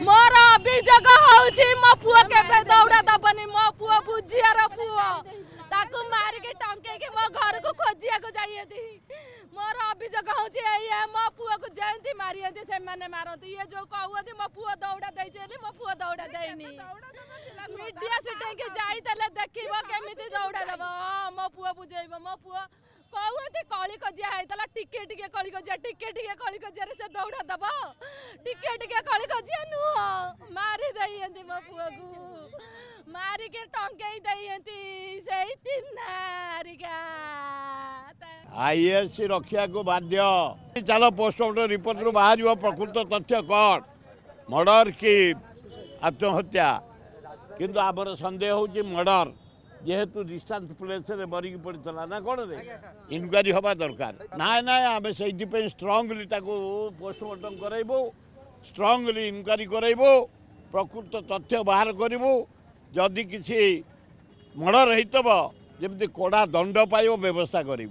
मोर अभियोग होउची मो पुआ के दौड़ा दबनी मो पुआ बुझियार पुआ ताकू मार के टंके के मो घर को खोजिया को जाइएती मोर अभियोग होउची ए मो पुआ को जयंती मारियंती से माने मारंती ये जो कहउती मो पुआ दौड़ा दै छली मो पुआ दौड़ा दैनी मीडिया सिटे के जाई तले देखिबो केमिति दौड़ा दब मो पुआ बुझेइबो मो पुआ कहउती कळी कजिया हैतला टिके टिके कळी कजिया रे से दौड़ा दब टिके कळी कजिया नु मारी दैयंती मो पुआ को मारी के टंके दैयंती सेई तिनारिका आईएएस रखा को बाध्य चलो पोस्टमार्टम रिपोर्ट रू बाहर प्रकृत तथ्य कौन मर्डर कि आत्महत्या किंतु आमर सन्देह हो मर्डर जेहेतु डिस्टेंस प्लेस रे मरिकी पड़ता ना कौन रे इनक्वारी हवा दरकार ना ना आम से स्ट्रांगली पोस्टमार्टम कराइबू स्ट्रांगली इनक्वारी कराइबू प्रकृत तथ्य बाहर करूँ जदि किसी मर्डर होतब जमी कड़ा दंड पाइब व्यवस्था करूँ।